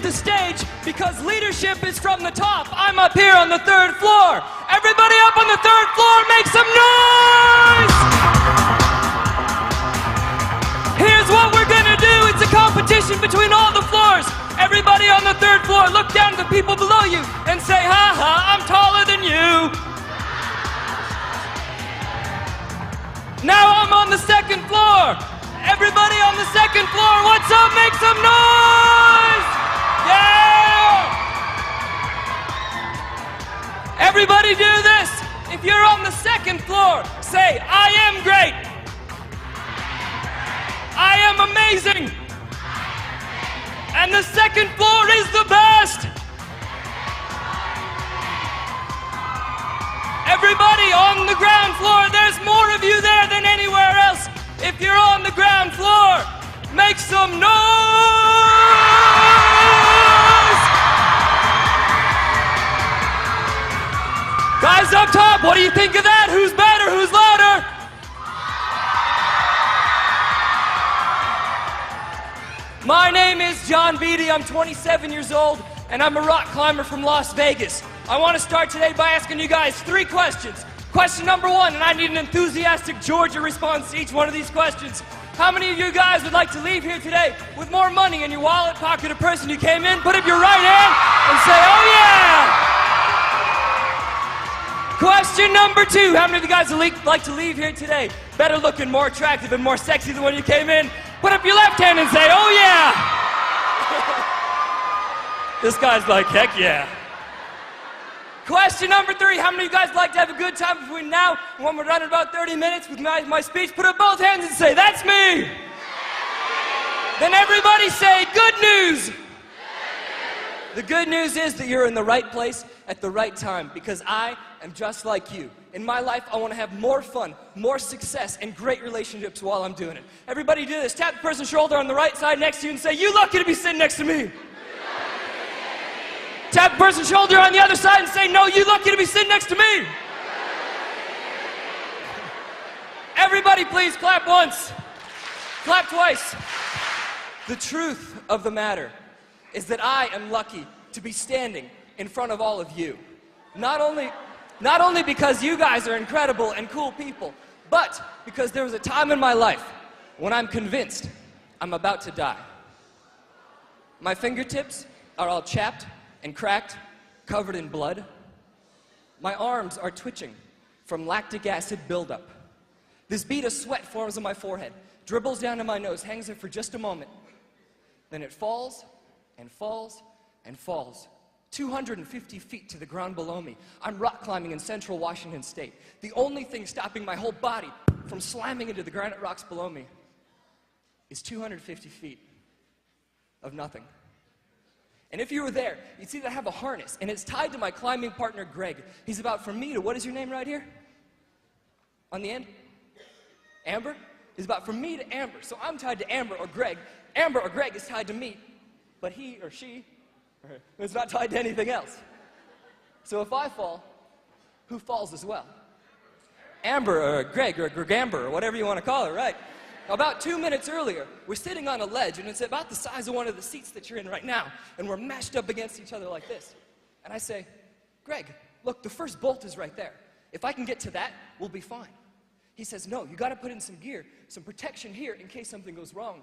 the stage because leadership is from the top. I'm up here on the 3rd floor. Everybody up on the 3rd floor, make some noise! Here's what we're gonna do. It's a competition between all the floors. Everybody on the 3rd floor, look down at the people below you and say, ha ha, I'm taller than you. Now I'm on the 2nd floor. Everybody on the 2nd floor, what's up? Make some noise! Yeah! Everybody do this. If you're on the 2nd floor, say, I am great. I am amazing. And the 2nd floor is the best. Everybody on the ground floor, there's more of you there than anywhere else. If you're on the ground floor, make some noise! Guys up top, what do you think of that? Who's better? Who's louder? My name is John Beatty. I'm 27 years old, and I'm a rock climber from Las Vegas. I want to start today by asking you guys 3 questions. Question number 1, and I need an enthusiastic Georgia response to each one of these questions. How many of you guys would like to leave here today with more money in your wallet, pocket, or purse than you came in? Put up your right hand and say, oh yeah! Question number 2, how many of you guys would like to leave here today better looking, more attractive, and more sexy than when you came in? Put up your left hand and say, oh yeah! This guy's like, heck yeah. Question number 3, how many of you guys like to have a good time between now and when we're done in about 30 minutes with my speech? Put up both hands and say, that's me! Then everybody say, good news! The good news is that you're in the right place at the right time, because I am just like you. In my life, I want to have more fun, more success, and great relationships while I'm doing it. Everybody do this. Tap the person's shoulder on the right side next to you and say, you lucky to be sitting next to me. Tap the person's shoulder on the other side and say, no, you lucky to be sitting next to me. Everybody please clap once. Clap twice. The truth of the matter is that I am lucky to be standing in front of all of you. Not only because you guys are incredible and cool people, but because there was a time in my life when I'm convinced I'm about to die. My fingertips are all chapped and cracked, covered in blood. My arms are twitching from lactic acid buildup. This bead of sweat forms on my forehead, dribbles down to my nose, hangs there for just a moment. Then it falls and falls and falls. 250 feet to the ground below me. I'm rock climbing in central Washington State. The only thing stopping my whole body from slamming into the granite rocks below me is 250 feet of nothing. And if you were there, you'd see that I have a harness, and it's tied to my climbing partner, Greg. He's about from me to, what is your name right here? On the end? Amber? He's about from me to Amber. So I'm tied to Amber or Greg. Amber or Greg is tied to me, but he or she is not tied to anything else. So if I fall, who falls as well? Amber or Greg or Gregamber or whatever you want to call her, right? About 2 minutes earlier, we're sitting on a ledge, and it's about the size of one of the seats that you're in right now, and we're mashed up against each other like this. And I say, Greg, look, the first bolt is right there. If I can get to that, we'll be fine. He says, no, you got to put in some gear, some protection here in case something goes wrong.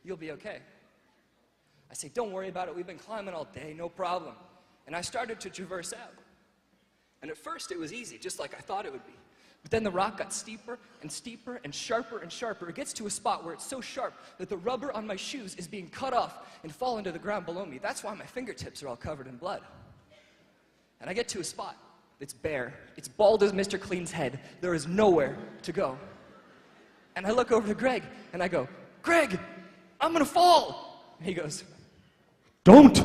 You'll be okay. I say, don't worry about it. We've been climbing all day, no problem. And I started to traverse out. And at first, it was easy, just like I thought it would be. But then the rock got steeper and steeper and sharper and sharper. It gets to a spot where it's so sharp that the rubber on my shoes is being cut off and falling to the ground below me. That's why my fingertips are all covered in blood. And I get to a spot that's bare. It's bald as Mr. Clean's head. There is nowhere to go. And I look over to Greg and I go, Greg, I'm gonna fall. And he goes, don't.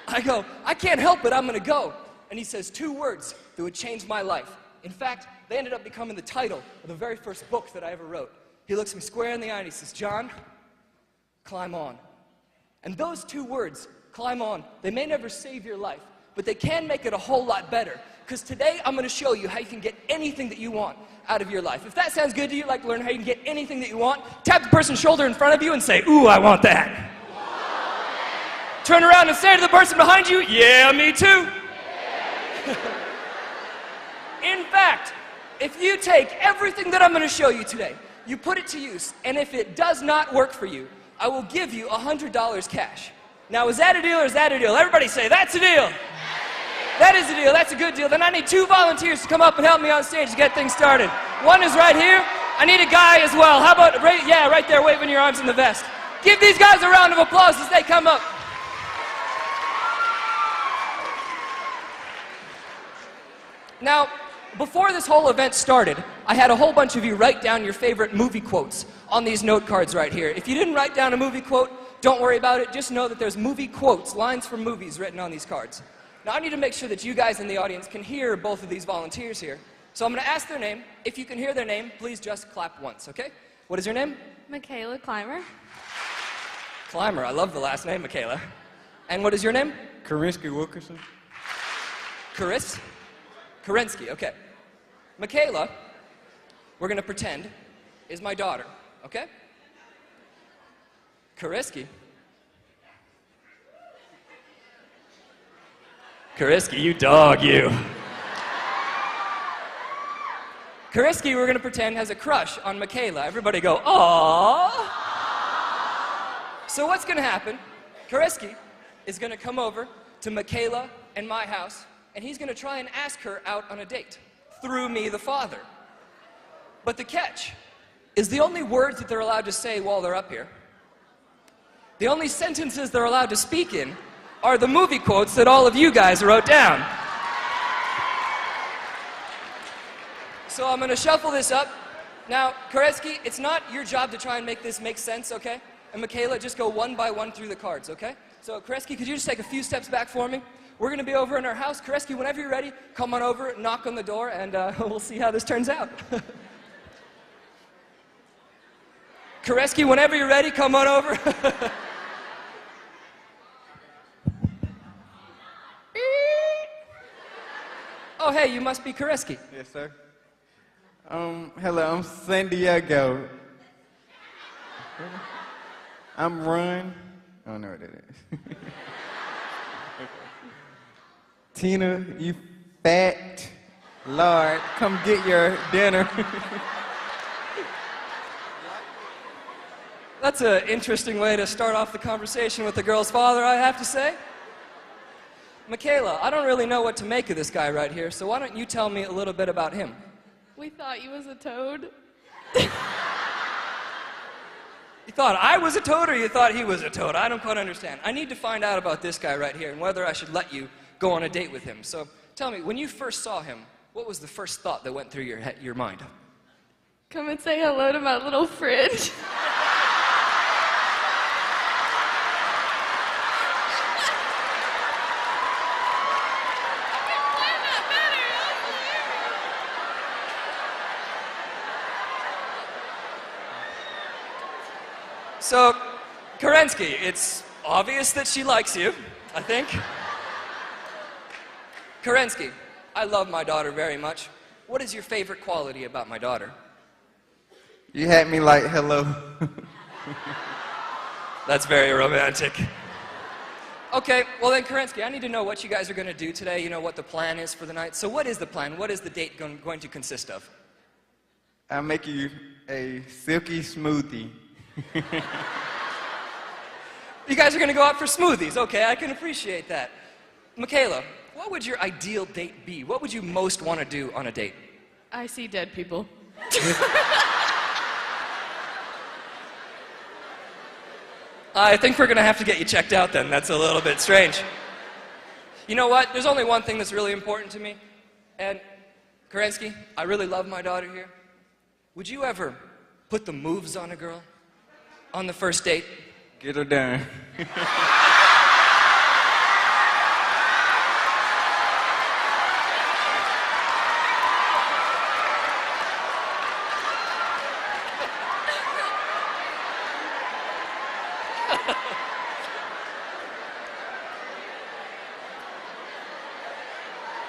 I go, I can't help it, I'm gonna go. And he says 2 words that would change my life. In fact, they ended up becoming the title of the very first book that I ever wrote. He looks me square in the eye and he says, John, climb on. And those 2 words, climb on, they may never save your life, but they can make it a whole lot better. Because today I'm going to show you how you can get anything that you want out of your life. If that sounds good to you, like to learn how you can get anything that you want, tap the person's shoulder in front of you and say, ooh, I want that. turn around and say to the person behind you, yeah, me too. In fact, if you take everything that I'm going to show you today, you put it to use, and if it does not work for you, I will give you $100 cash. Now, is that a deal or is that a deal? Everybody say, that's a deal. That is a deal. That's a good deal. Then I need 2 volunteers to come up and help me on stage to get things started. One is right here. I need a guy as well. How about, right there, waving your arms in the vest. Give these guys a round of applause as they come up. Now, before this whole event started, I had a whole bunch of you write down your favorite movie quotes on these note cards right here. If you didn't write down a movie quote, don't worry about it. Just know that there's movie quotes, lines from movies written on these cards. Now, I need to make sure that you guys in the audience can hear both of these volunteers here. So I'm going to ask their name. If you can hear their name, please just clap once, okay? What is your name? Michaela Clymer. Clymer. I love the last name, Michaela. And what is your name? Karinsky Wilkerson. Kerensky, okay. Michaela, we're going to pretend, is my daughter, okay? Karinsky, you dog, you. Karinsky, we're going to pretend, has a crush on Michaela. Everybody go, aww. So what's going to happen, Karinsky is going to come over to Michaela and my house, and he's going to try and ask her out on a date through me, the father. But the catch is the only words that they're allowed to say while they're up here, the only sentences they're allowed to speak in are the movie quotes that all of you guys wrote down. So I'm going to shuffle this up. Now, Koretsky, it's not your job to try and make this make sense, okay? And Michaela, just go one by one through the cards, okay? So, Koretsky, could you just take a few steps back for me? We're going to be over in our house. Koretsky, whenever you're ready, come on over, knock on the door, and we'll see how this turns out. Koretsky, whenever you're ready, come on over. Oh, hey, you must be Koretsky. Yes, sir. Hello, I'm San Diego. I'm Run. I don't know what that is. Tina, you fat lord, come get your dinner. That's an interesting way to start off the conversation with the girl's father, I have to say. Michaela, I don't really know what to make of this guy right here, so why don't you tell me a little bit about him? We thought you was a toad. You thought I was a toad or you thought he was a toad? I don't quite understand. I need to find out about this guy right here and whether I should let you go on a date with him. So tell me, when you first saw him, what was the first thought that went through your mind? Come and say hello to my little fridge. So, Kerensky, it's obvious that she likes you, I think. Kerensky, I love my daughter very much. What is your favorite quality about my daughter? You had me like, hello. That's very romantic. Okay, well then, Kerensky, I need to know what you guys are going to do today, you know, what the plan is for the night. So what is the plan? What is the date going to consist of? I'll make you a silky smoothie. You guys are going to go out for smoothies. Okay, I can appreciate that. Michaela, what would your ideal date be? What would you most want to do on a date? I see dead people. I think we're going to have to get you checked out then. That's a little bit strange. You know what? There's only one thing that's really important to me. And, Kerensky, I really love my daughter here. Would you ever put the moves on a girl on the first date? Get her done.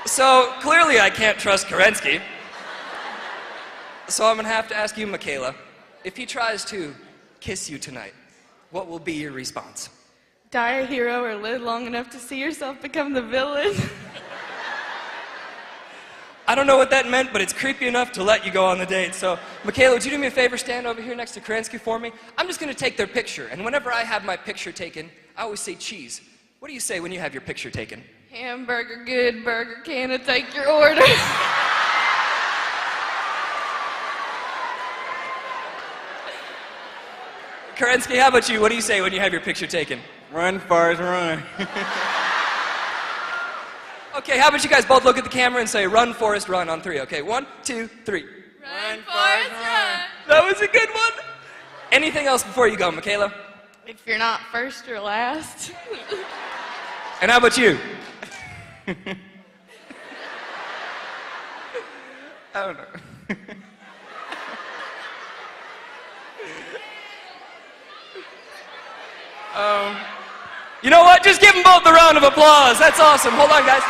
So, clearly I can't trust Kerensky. So I'm going to have to ask you, Michaela, if he tries to kiss you tonight, what will be your response? Die a hero or live long enough to see yourself become the villain. I don't know what that meant, but it's creepy enough to let you go on the date. So, Michaela, would you do me a favor? Stand over here next to Kerensky for me. I'm just going to take their picture, and whenever I have my picture taken, I always say cheese. What do you say when you have your picture taken? Hamburger good, burger, can I take your order? Kerensky, how about you? What do you say when you have your picture taken? Run, Forrest, run. Okay, how about you guys both look at the camera and say, run, Forrest, run on 3. Okay, 1, 2, 3. Run, Forrest, run. That was a good one. Anything else before you go, Michaela? If you're not first or last. And how about you? I don't know. You know what? Just give them both a round of applause. That's awesome. Hold on, guys.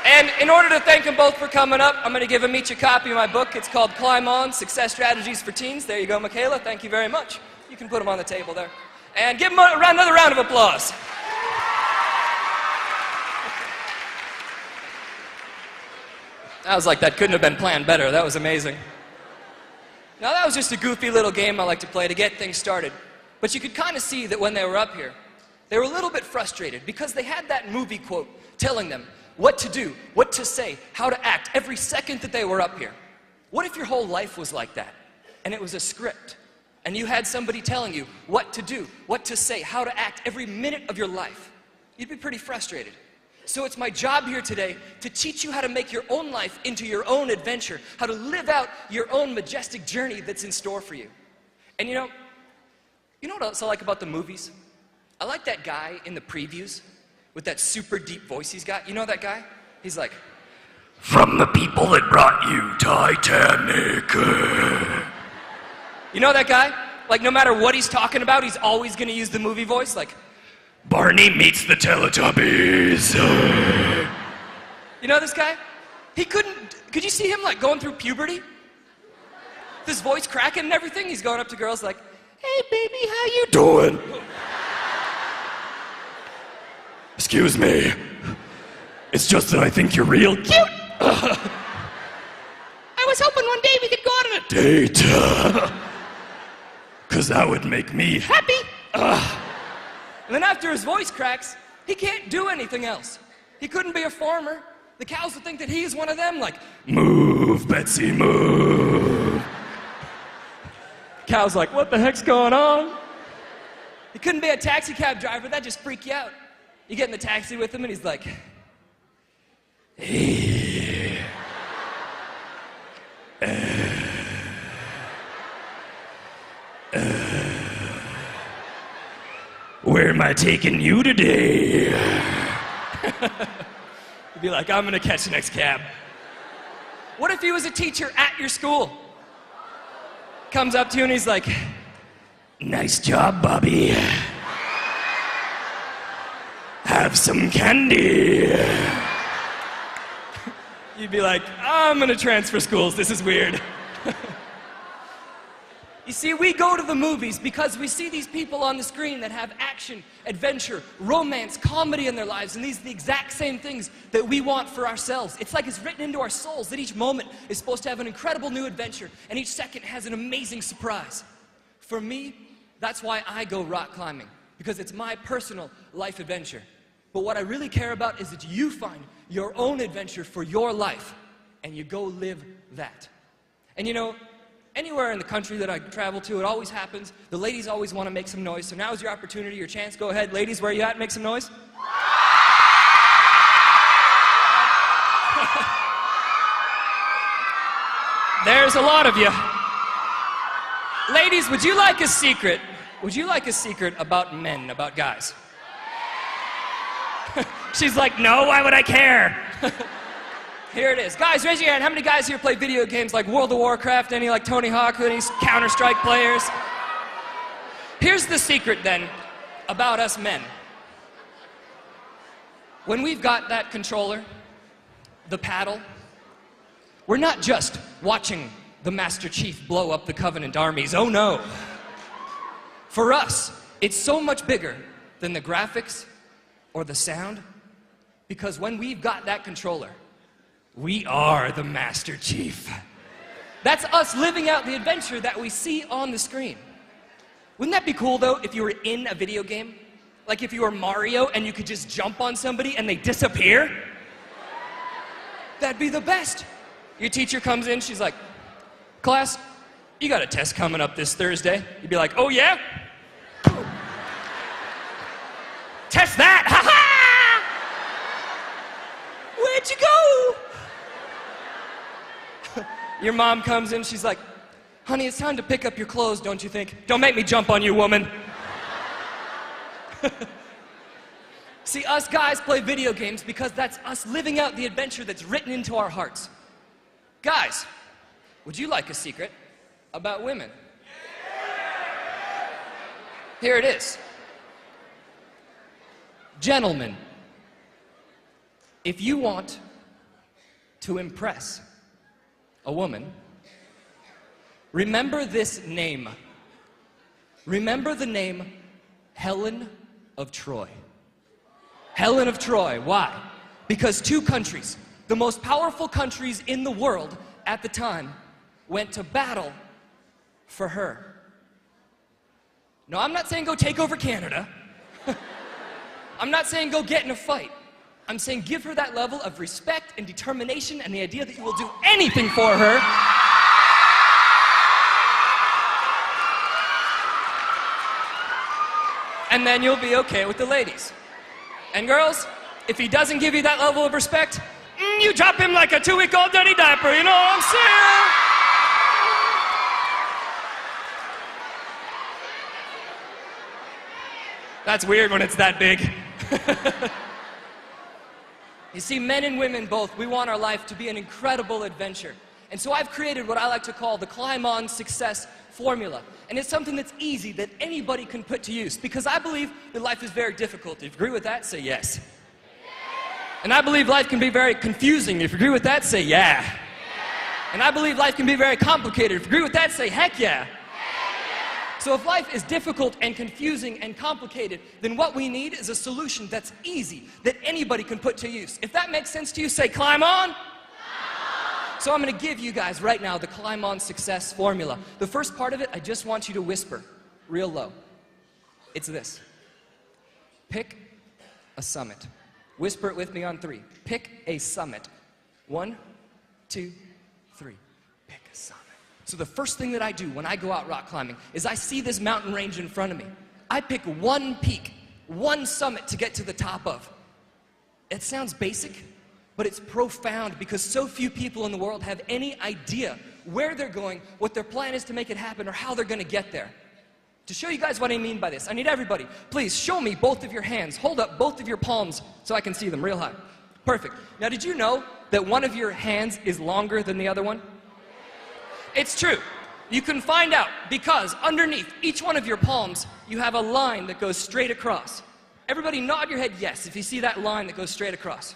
And in order to thank them both for coming up, I'm going to give them each a copy of my book. It's called Climb On, Success Strategies for Teens. There you go, Michaela. Thank you very much. You can put them on the table there. And give them another round of applause. I was like, that couldn't have been planned better. That was amazing. Now, that was just a goofy little game I like to play to get things started. But you could kind of see that when they were up here, they were a little bit frustrated because they had that movie quote telling them what to do, what to say, how to act every second that they were up here. What if your whole life was like that? And it was a script. And you had somebody telling you what to do, what to say, how to act every minute of your life. You'd be pretty frustrated. So it's my job here today to teach you how to make your own life into your own adventure, how to live out your own majestic journey that's in store for you. And you know what else I like about the movies? I like that guy in the previews with that super deep voice he's got. You know that guy? He's like, from the people that brought you Titanic. You know that guy? Like no matter what he's talking about, he's always gonna use the movie voice, like, Barney meets the Teletubbies. You know this guy? Could you see him like going through puberty? This voice cracking and everything, he's going up to girls like, hey baby, how you doing? Excuse me. It's just that I think you're real cute. I was hoping one day we could go out on a date. 'Cause that would make me happy. And then after his voice cracks, he can't do anything else. He couldn't be a farmer. The cows would think that he is one of them, like, move, Betsy, move. Cow's like, what the heck's going on? He couldn't be a taxi cab driver, that'd just freak you out. You get in the taxi with him and he's like, hey. Where am I taking you today? You'd be like, I'm gonna catch the next cab. What if he was a teacher at your school? Comes up to you and he's like, nice job, Bobby. Have some candy. You'd be like, I'm gonna transfer schools, this is weird. You see, we go to the movies because we see these people on the screen that have action, adventure, romance, comedy in their lives, and these are the exact same things that we want for ourselves. It's like it's written into our souls that each moment is supposed to have an incredible new adventure, and each second has an amazing surprise. For me, that's why I go rock climbing, because it's my personal life adventure. But what I really care about is that you find your own adventure for your life, and you go live that. And you know, anywhere in the country that I travel to, it always happens. The ladies always want to make some noise, so now's your opportunity, your chance. Go ahead, ladies, where are you at? Make some noise. There's a lot of you. Ladies, would you like a secret? Would you like a secret about men, about guys? She's like, no, why would I care? Here it is. Guys, raise your hand. How many guys here play video games like World of Warcraft? Any like Tony Hawk? Any Counter-Strike players? Here's the secret then about us men. When we've got that controller, the paddle, we're not just watching the Master Chief blow up the Covenant armies. Oh no. For us, it's so much bigger than the graphics or the sound, because when we've got that controller, we are the Master Chief. That's us living out the adventure that we see on the screen. Wouldn't that be cool, though, if you were in a video game? Like if you were Mario and you could just jump on somebody and they disappear? That'd be the best. Your teacher comes in, she's like, class, you got a test coming up this Thursday. You'd be like, oh yeah? Test that, ha-ha! Where'd you go? Your mom comes in, she's like, honey, it's time to pick up your clothes, don't you think? Don't make me jump on you, woman. See, us guys play video games because that's us living out the adventure that's written into our hearts. Guys, would you like a secret about women? Here it is. Gentlemen, if you want to impress a woman, remember this name. Remember the name Helen of Troy. Helen of Troy. Why? Because two countries, the most powerful countries in the world at the time, went to battle for her. No, I'm not saying go take over Canada. I'm not saying go get in a fight. I'm saying give her that level of respect and determination and the idea that you will do anything for her. And then you'll be okay with the ladies. And girls, if he doesn't give you that level of respect, you drop him like a 2-week-old dirty diaper, you know what I'm saying? That's weird when it's that big. You see, men and women both, we want our life to be an incredible adventure. And so I've created what I like to call the Climb On Success Formula. And it's something that's easy, that anybody can put to use, because I believe that life is very difficult. If you agree with that, say yes. And I believe life can be very confusing. If you agree with that, say yeah. And I believe life can be very complicated. If you agree with that, say heck yeah. So if life is difficult and confusing and complicated, then what we need is a solution that's easy, that anybody can put to use. If that makes sense to you, say climb on. So I'm going to give you guys right now the Climb On Success Formula. The first part of it, I just want you to whisper real low. It's this. Pick a summit. Whisper it with me on 3. Pick a summit. 1, 2, 3. Pick a summit. So the first thing that I do when I go out rock climbing is I see this mountain range in front of me. I pick one peak, one summit to get to the top of. It sounds basic, but it's profound because so few people in the world have any idea where they're going, what their plan is to make it happen, or how they're going to get there. To show you guys what I mean by this, I need everybody, please show me both of your hands. Hold up both of your palms so I can see them real high. Perfect. Now, did you know that one of your hands is longer than the other one? It's true. You can find out because underneath each one of your palms, you have a line that goes straight across. Everybody nod your head yes if you see that line that goes straight across.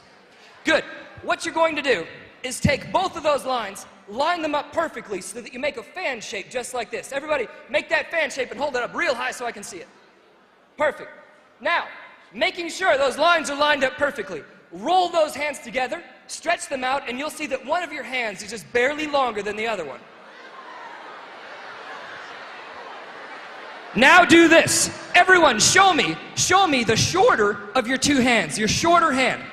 Good. What you're going to do is take both of those lines, line them up perfectly so that you make a fan shape just like this. Everybody, make that fan shape and hold it up real high so I can see it. Perfect. Now, making sure those lines are lined up perfectly, roll those hands together, stretch them out, and you'll see that one of your hands is just barely longer than the other one. Now do this. Everyone, show me the shorter of your two hands, your shorter hand.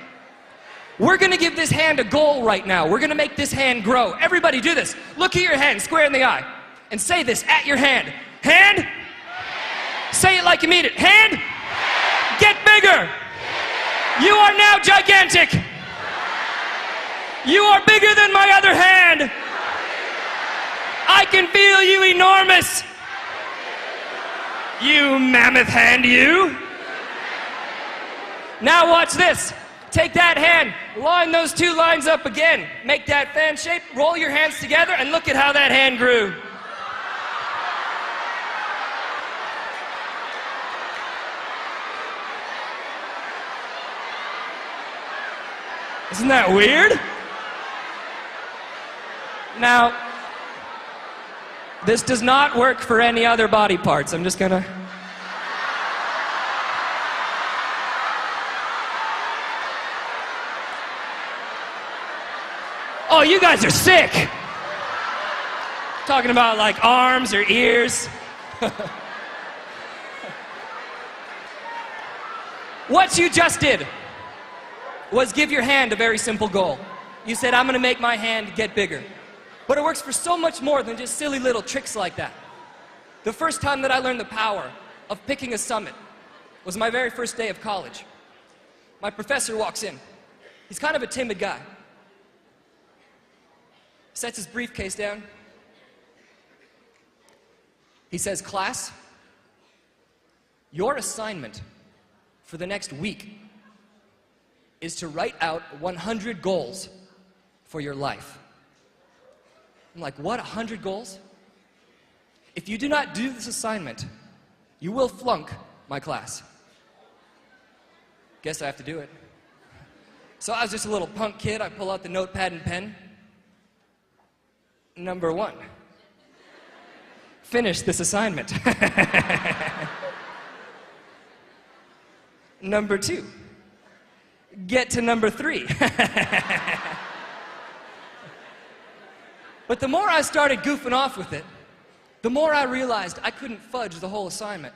We're gonna give this hand a goal right now. We're gonna make this hand grow. Everybody do this. Look at your hand square in the eye and say this at your hand. Hand. Say it like you mean it. Hand. Get bigger. You are now gigantic. You are bigger than my other hand. I can feel you enormous. You mammoth hand, you. Now watch this. Take that hand, line those two lines up again. Make that fan shape, roll your hands together, and look at how that hand grew. Isn't that weird? Now, this does not work for any other body parts. I'm just gonna Oh, you guys are sick. Talking about like arms or ears. What you just did was give your hand a very simple goal. You said, I'm gonna make my hand get bigger. But it works for so much more than just silly little tricks like that. The first time that I learned the power of picking a summit was my very first day of college. My professor walks in. He's kind of a timid guy. Sets his briefcase down. He says, class, your assignment for the next week is to write out 100 goals for your life. I'm like, what, 100 goals? If you do not do this assignment, you will flunk my class. Guess I have to do it. So I was just a little punk kid. I pull out the notepad and pen. Number 1, finish this assignment. Number 2, get to number 3. But the more I started goofing off with it, the more I realized I couldn't fudge the whole assignment.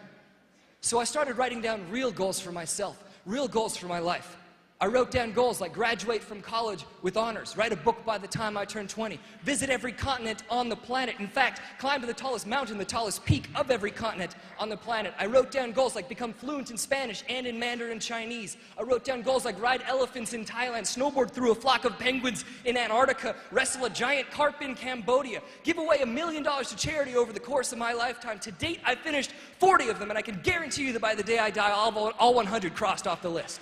So I started writing down real goals for myself, real goals for my life. I wrote down goals like graduate from college with honors, write a book by the time I turn 20, visit every continent on the planet. In fact, climb to the tallest mountain, the tallest peak of every continent on the planet. I wrote down goals like become fluent in Spanish and in Mandarin Chinese. I wrote down goals like ride elephants in Thailand, snowboard through a flock of penguins in Antarctica, wrestle a giant carp in Cambodia, give away $1 million to charity over the course of my lifetime. To date, I've finished 40 of them, and I can guarantee you that by the day I die, all 100 crossed off the list.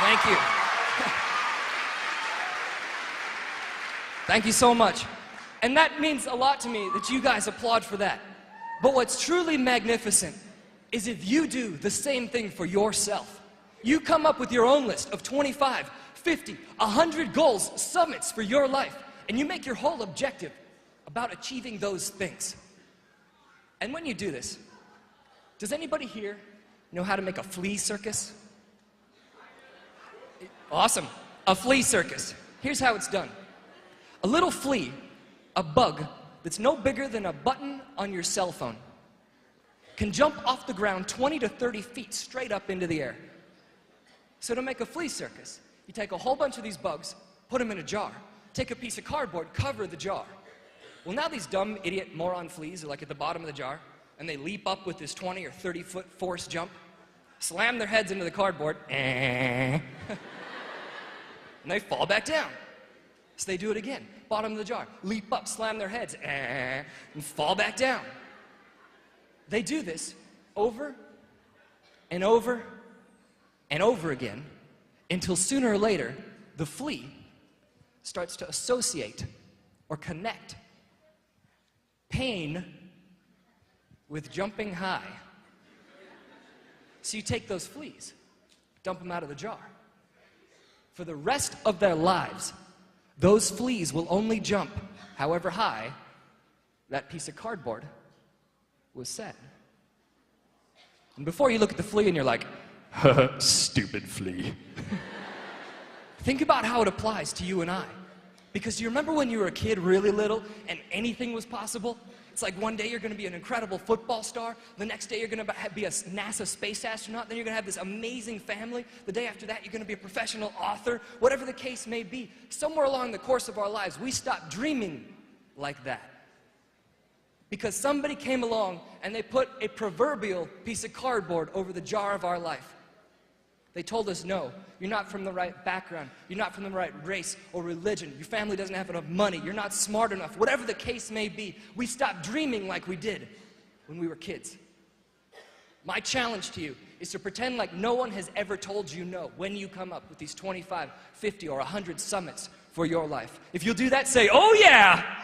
Thank you. Thank you so much. And that means a lot to me that you guys applaud for that. But what's truly magnificent is if you do the same thing for yourself. You come up with your own list of 25, 50, 100 goals, summits for your life, and you make your whole objective about achieving those things. And when you do this, does anybody here know how to make a flea circus? Awesome. A flea circus. Here's how it's done. A little flea, a bug that's no bigger than a button on your cell phone, can jump off the ground 20 to 30 feet straight up into the air. So to make a flea circus, you take a whole bunch of these bugs, put them in a jar, take a piece of cardboard, cover the jar. Well, now these dumb, idiot, moron fleas are like at the bottom of the jar, and they leap up with this 20 or 30 foot force jump, slam their heads into the cardboard, and they fall back down. So they do it again. Bottom of the jar. Leap up, slam their heads, and fall back down. They do this over and over and over again until sooner or later, the flea starts to associate or connect pain with jumping high. So you take those fleas, dump them out of the jar. For the rest of their lives, those fleas will only jump however high that piece of cardboard was set. And before you look at the flea and you're like, stupid flea. Think about how it applies to you and I. Because do you remember when you were a kid really little and anything was possible? It's like one day you're going to be an incredible football star, the next day you're going to be a NASA space astronaut, then you're going to have this amazing family, the day after that you're going to be a professional author, whatever the case may be. Somewhere along the course of our lives, we stop dreaming like that. Because somebody came along and they put a proverbial piece of cardboard over the jar of our life. They told us, no, you're not from the right background, you're not from the right race or religion, your family doesn't have enough money, you're not smart enough, whatever the case may be. We stopped dreaming like we did when we were kids. My challenge to you is to pretend like no one has ever told you no when you come up with these 25, 50, or 100 summits for your life. If you'll do that, say, oh yeah!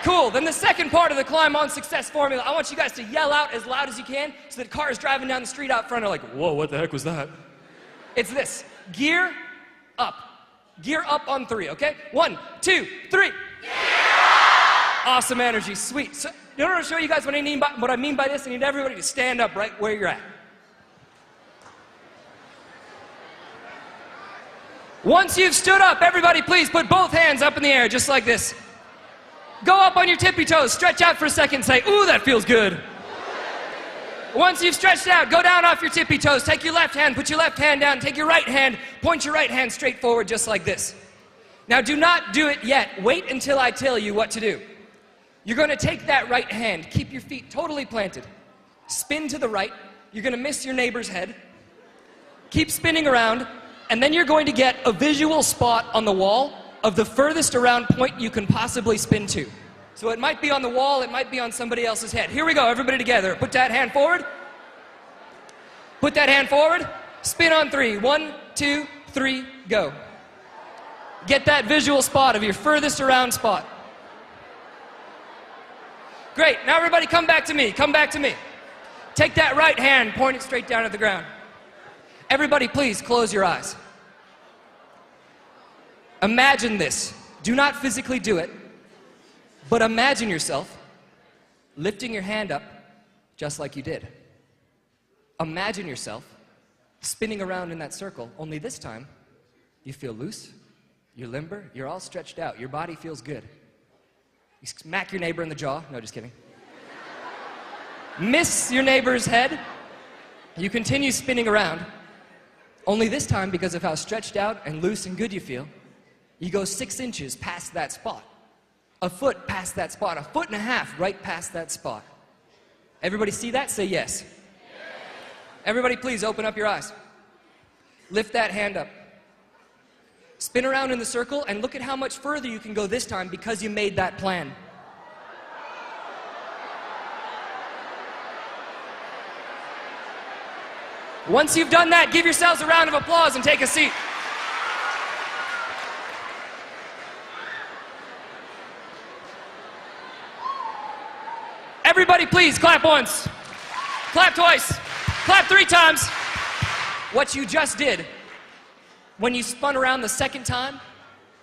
Cool, then the second part of the Climb On Success formula, I want you guys to yell out as loud as you can so that cars driving down the street out front are like, whoa, what the heck was that? It's this, gear up. Gear up on 3, okay? 1, 2, 3. Gear up! Awesome energy, sweet. So, in order to show you guys what I mean by this, I need everybody to stand up right where you're at. Once you've stood up, everybody please put both hands up in the air, just like this. Go up on your tippy toes, stretch out for a second, say, ooh, that feels good. Once you've stretched out, go down off your tippy toes, take your left hand, put your left hand down, take your right hand, point your right hand straight forward, just like this. Now do not do it yet. Wait until I tell you what to do. You're gonna take that right hand, keep your feet totally planted, spin to the right, you're gonna miss your neighbor's head, keep spinning around, and then you're going to get a visual spot on the wall of the furthest around point you can possibly spin to. So it might be on the wall, it might be on somebody else's head. Here we go, everybody together. Put that hand forward. Put that hand forward. Spin on 3. 1, 2, 3, go. Get that visual spot of your furthest around spot. Great, now everybody come back to me, come back to me. Take that right hand, point it straight down at the ground. Everybody please close your eyes. Imagine this. Do not physically do it, but imagine yourself lifting your hand up just like you did. Imagine yourself spinning around in that circle, only this time you feel loose, you're limber, you're all stretched out, your body feels good. You smack your neighbor in the jaw. No, just kidding. Miss your neighbor's head. You continue spinning around, only this time, because of how stretched out and loose and good you feel, you go 6 inches past that spot, a foot past that spot, a foot and a half right past that spot. Everybody see that? Say yes. Yes. Everybody please open up your eyes. Lift that hand up. Spin around in the circle and look at how much further you can go this time because you made that plan. Once you've done that, give yourselves a round of applause and take a seat. Everybody please clap once, clap twice, clap 3 times. What you just did when you spun around the second time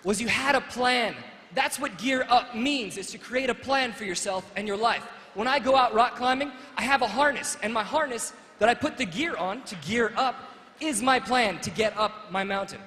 was you had a plan. That's what gear up means, is to create a plan for yourself and your life. When I go out rock climbing, I have a harness, and my harness that I put the gear on to gear up is my plan to get up my mountain.